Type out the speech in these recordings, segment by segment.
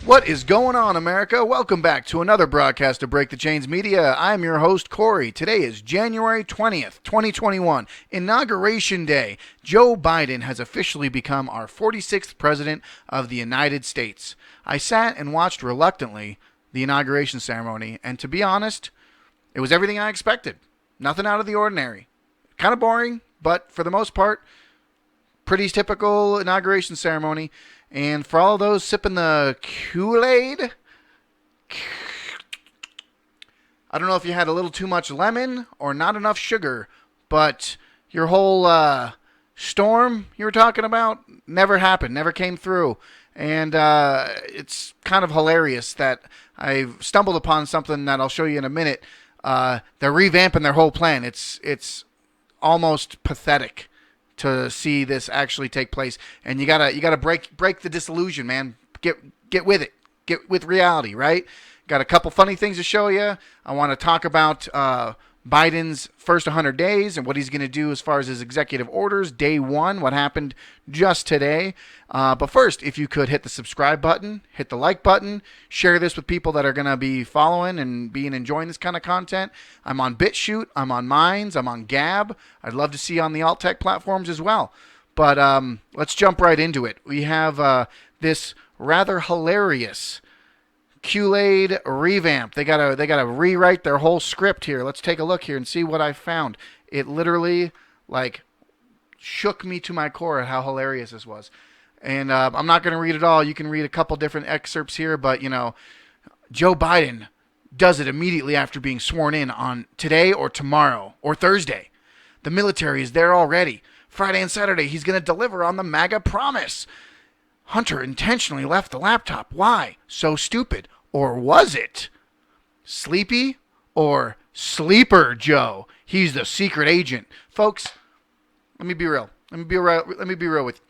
What is going on, America? Welcome back to another broadcast of Break the Chains Media. I'm your host, Corey. Today is January 20th, 2021, Inauguration Day. Joe Biden has officially become our 46th President of the United States. I sat and watched reluctantly the inauguration ceremony, and to be honest, it was everything I expected. Nothing out of the ordinary. Kind of boring, but for the most part, pretty typical inauguration ceremony. And for all of those sipping the Kool-Aid, I don't know if you had a little too much lemon or not enough sugar, but your whole storm you were talking about never happened, never came through. And it's kind of hilarious that I've stumbled upon something that I'll show you in a minute. They're revamping their whole plan. It's almost pathetic to see this actually take place, and you gotta break the disillusion, man. Get with it. Get with reality, right? Got a couple funny things to show you. I want to talk about Biden's first 100 days and what he's going to do as far as his executive orders. Day one, what happened just today. But first, if you could hit the subscribe button, hit the like button, share this with people that are going to be following and enjoying this kind of content. I'm on BitChute, I'm on Minds, I'm on Gab. I'd love to see you on the alt tech platforms as well. But let's jump right into it. We have this rather hilarious Kool-Aid revamp. They gotta rewrite their whole script here. Let's take a look here and see what I found. It literally shook me to my core at how hilarious this was. And I'm not gonna read it all. You can read a couple different excerpts here, but Joe Biden does it immediately after being sworn in on today or tomorrow or Thursday. The military is there already. Friday and Saturday, he's gonna deliver on the MAGA promise. Hunter intentionally left the laptop. Why? So stupid. Or was it? Sleepy or Sleeper Joe? He's the secret agent. Folks, let me be real. Let me be real with you.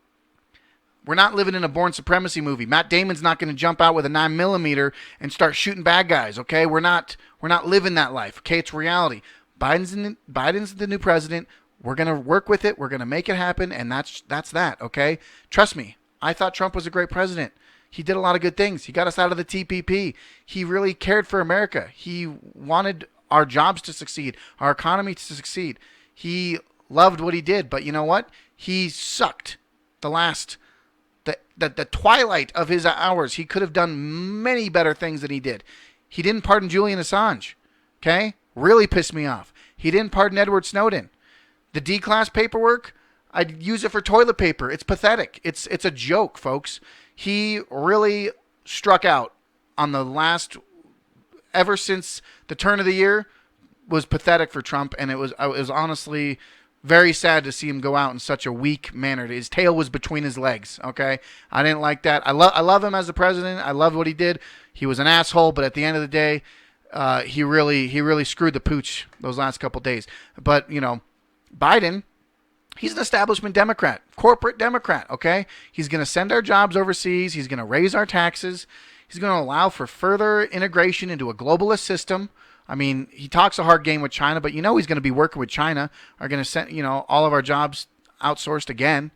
We're not living in a Born Supremacy movie. Matt Damon's not going to jump out with a 9mm and start shooting bad guys, okay? We're not living that life, okay? It's reality. Biden's the new president. We're going to work with it. We're going to make it happen, and that's that, okay? Trust me. I thought Trump was a great president. He did a lot of good things. He got us out of the TPP. He really cared for America. He wanted our jobs to succeed, our economy to succeed. He loved what he did, but you know what? He sucked the twilight of his hours. He could have done many better things than he did. He didn't pardon Julian Assange, okay? Really pissed me off. He didn't pardon Edward Snowden. The D-class paperwork, I'd use it for toilet paper. It's pathetic. It's a joke, folks. He really struck out on the last, ever since the turn of the year, was pathetic for Trump, and it was honestly very sad to see him go out in such a weak manner. His tail was between his legs, okay? I didn't like that. I love him as the president. I loved what he did. He was an asshole, but at the end of the day, he really screwed the pooch those last couple days. But, Biden, he's an establishment Democrat, corporate Democrat, okay? He's going to send our jobs overseas. He's going to raise our taxes. He's going to allow for further integration into a globalist system. I mean, he talks a hard game with China, but he's going to be working with China, are going to send, all of our jobs outsourced again.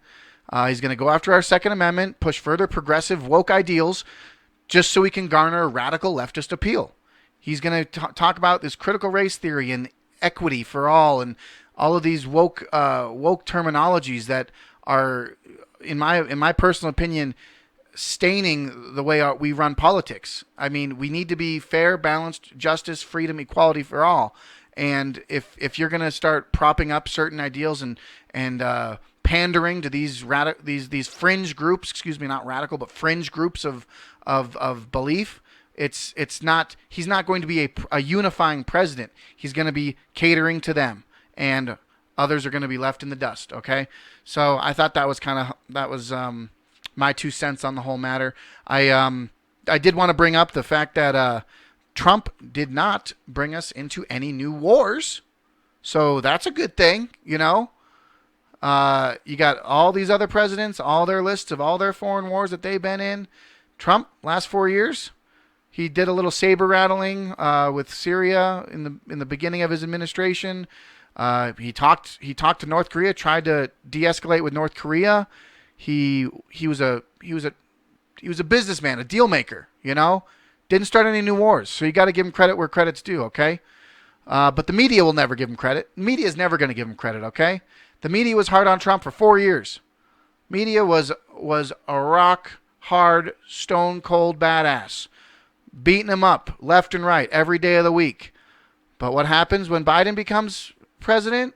He's going to go after our Second Amendment, push further progressive woke ideals just so he can garner a radical leftist appeal. He's going to talk about this critical race theory and equity for all and all of these woke terminologies that are, in my personal opinion, staining the way we run politics. I mean, we need to be fair, balanced, justice, freedom, equality for all. And if you're going to start propping up certain ideals and pandering to these fringe groups, excuse me, not radical, but fringe groups of belief, he's not going to be a unifying president. He's going to be catering to them, and others are going to be left in the dust. Okay, so I thought that was my 2 cents on the whole matter. I did want to bring up the fact that Trump did not bring us into any new wars, so that's a good thing. You got all these other presidents, all their lists of all their foreign wars that they've been in. Trump, last 4 years, he did a little saber rattling with Syria in the beginning of his administration. He talked to North Korea, tried to de-escalate with North Korea. He was a a businessman, a deal maker, Didn't start any new wars. So you got to give him credit where credit's due, okay? But the media will never give him credit. Media is never going to give him credit, okay? The media was hard on Trump for 4 years. Media was a rock hard, stone cold badass, beating him up left and right every day of the week. But what happens when Biden becomes president?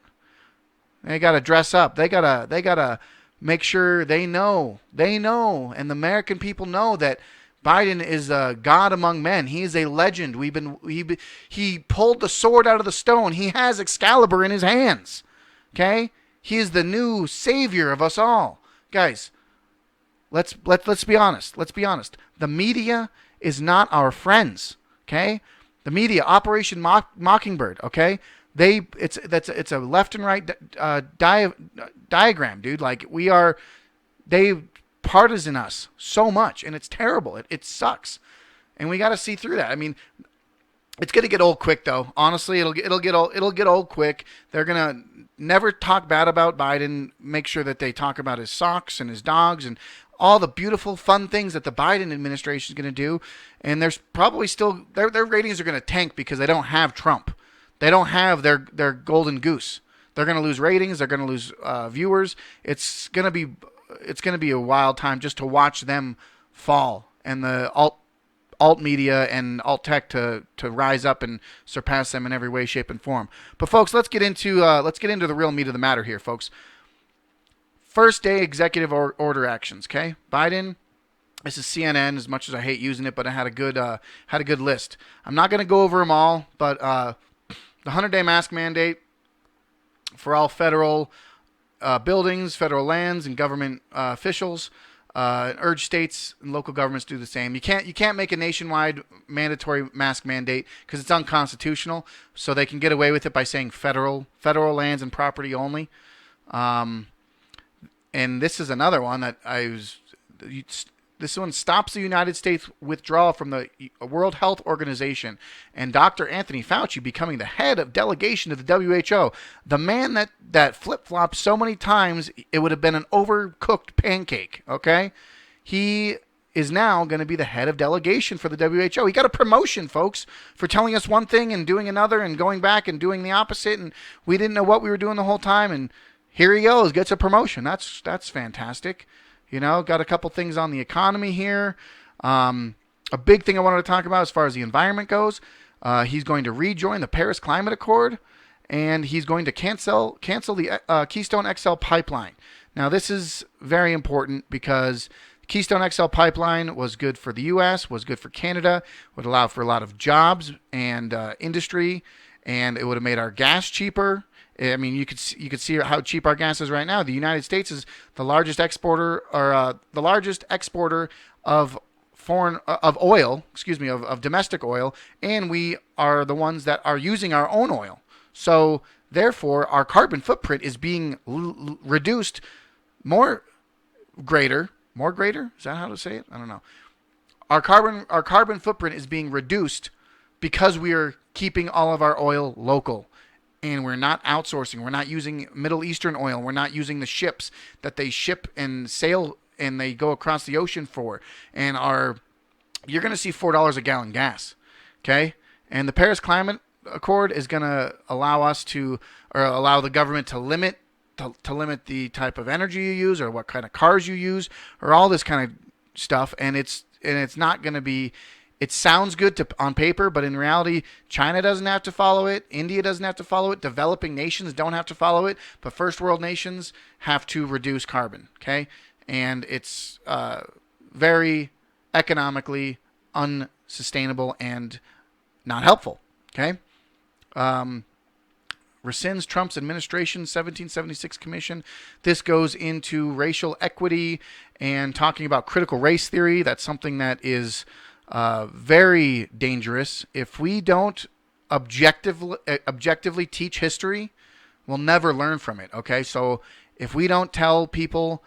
They got to dress up. They got to make sure they know, and the American people know that Biden is a god among men. He is a legend. He pulled the sword out of the stone. He has Excalibur in his hands. Okay? He is the new savior of us all. Guys, let's be honest. Let's be honest. The media is not our friends. Okay? The media, Operation Mockingbird, okay? It's a left and right diagram, dude. Like they partisan us so much, and it's terrible. It sucks, and we got to see through that. I mean, it's gonna get old quick, though. Honestly, it'll get old quick. They're gonna never talk bad about Biden. Make sure that they talk about his socks and his dogs and all the beautiful, fun things that the Biden administration is gonna do. And there's probably still their ratings are gonna tank because they don't have Trump. They don't have their golden goose. They're gonna lose ratings. They're gonna lose viewers. It's gonna be a wild time just to watch them fall, and the alt media and alt tech to rise up and surpass them in every way, shape, and form. But folks, let's get into the real meat of the matter here, folks. First day executive order actions. Okay, Biden. This is CNN. As much as I hate using it, but I had a good list. I'm not going to go over them all, but the 100-day mask mandate for all federal buildings, federal lands, and government officials. Urge states and local governments to do the same. You can't make a nationwide mandatory mask mandate because it's unconstitutional. So they can get away with it by saying federal lands and property only. And this is another one that this one stops the United States withdrawal from the World Health Organization and Dr. Anthony Fauci becoming the head of delegation to the WHO. The man that flip-flopped so many times, it would have been an overcooked pancake, okay? He is now going to be the head of delegation for the WHO. He got a promotion, folks, for telling us one thing and doing another and going back and doing the opposite, and we didn't know what we were doing the whole time, and here he goes, gets a promotion. That's fantastic. Got a couple things on the economy here. A big thing I wanted to talk about as far as the environment goes, he's going to rejoin the Paris Climate Accord, and he's going to cancel the Keystone XL pipeline. Now, this is very important because Keystone XL pipeline was good for the U.S., was good for Canada, would allow for a lot of jobs and industry, and it would have made our gas cheaper. I mean, you could see how cheap our gas is right now. The United States is the largest exporter of domestic oil, and we are the ones that are using our own oil. So therefore, our carbon footprint is being reduced greater. Is that how to say it? I don't know. Our carbon footprint is being reduced because we are keeping all of our oil local. And we're not outsourcing. We're not using Middle Eastern oil. We're not using the ships that they ship and sail and they go across the ocean for. And you're going to see $4 a gallon gas, okay? And the Paris Climate Accord is going to allow the government to limit the type of energy you use or what kind of cars you use or all this kind of stuff. And it's not going to be. It sounds good on paper, but in reality, China doesn't have to follow it. India doesn't have to follow it. Developing nations don't have to follow it. But first world nations have to reduce carbon, okay? And it's very economically unsustainable and not helpful, okay? Rescinds Trump's administration's 1776 commission. This goes into racial equity and talking about critical race theory. That's something that is very dangerous. If we don't objectively teach history, we'll never learn from it. Okay, so if we don't tell people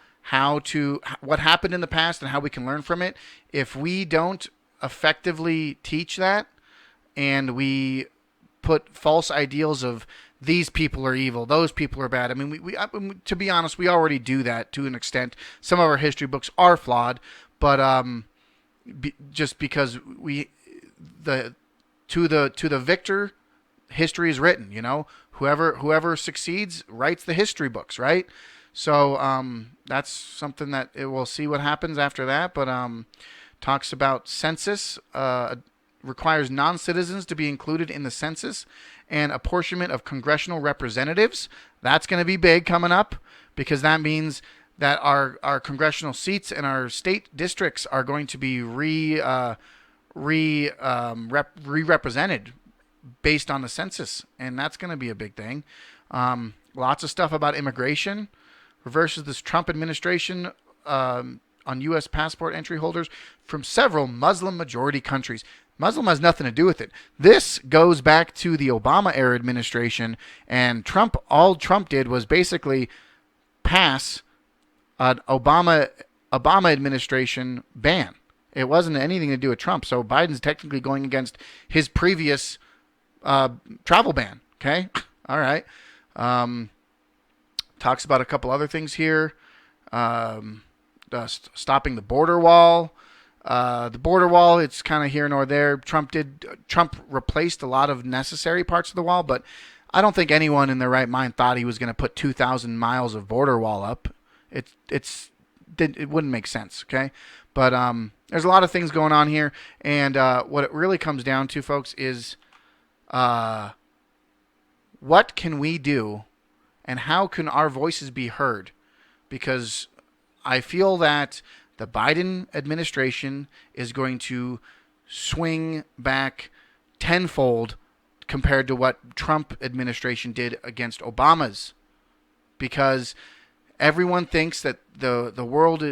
what happened in the past and how we can learn from it, if we don't effectively teach that, and we put false ideals of these people are evil, those people are bad. I mean, we to be honest, we already do that to an extent. Some of our history books are flawed, but just because the to the victor, history is written. Whoever succeeds writes the history books, right? So that's something that we'll see what happens after that. But talks about census, requires non-citizens to be included in the census, and apportionment of congressional representatives. That's going to be big coming up, because that means that our congressional seats and our state districts are going to be re-represented based on the census, and that's going to be a big thing. Lots of stuff about immigration. Reverses this Trump administration on U.S. passport entry holders from several Muslim-majority countries. Muslim has nothing to do with it. This goes back to the Obama-era administration, and all Trump did was basically pass an Obama administration ban. It wasn't anything to do with Trump, so Biden's technically going against his previous travel ban. Okay, all right. Talks about a couple other things here. Stopping the border wall. The border wall, it's kind of here nor there. Trump replaced a lot of necessary parts of the wall, but I don't think anyone in their right mind thought he was going to put 2,000 miles of border wall up. It wouldn't make sense, okay? But there's a lot of things going on here, and what it really comes down to, folks, is what can we do, and how can our voices be heard? Because I feel that the Biden administration is going to swing back tenfold compared to what Trump administration did against Obama's, because everyone thinks that the world,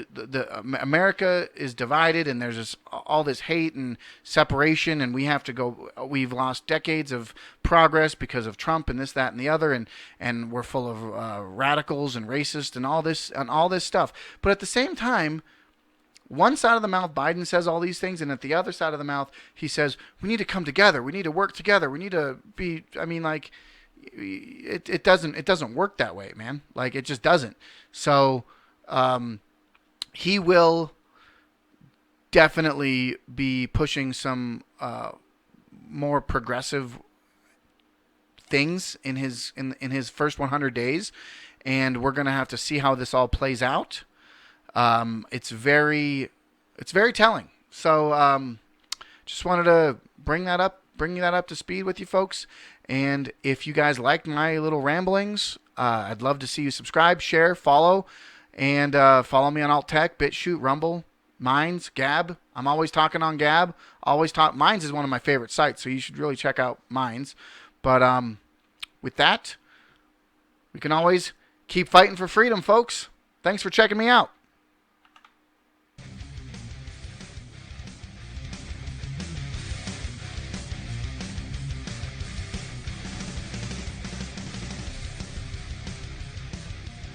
America is divided, and there's all this hate and separation, and we've lost decades of progress because of Trump and this, that, and the other, and we're full of radicals and racists and all this stuff. But at the same time, one side of the mouth, Biden says all these things, and at the other side of the mouth, he says, we need to come together, we need to work together, we need to be, it doesn't work that way, man. Like, it just doesn't. So he will definitely be pushing some more progressive things in his first 100 days, and we're going to have to see how this all plays out. It's very telling. So just wanted to bring that up to speed with you folks. And if you guys liked my little ramblings, I'd love to see you subscribe, share, follow, and follow me on Alt Tech, BitChute, Rumble, Minds, Gab. I'm always talking on Gab. Minds is one of my favorite sites, so you should really check out Minds. But with that, we can always keep fighting for freedom, folks. Thanks for checking me out.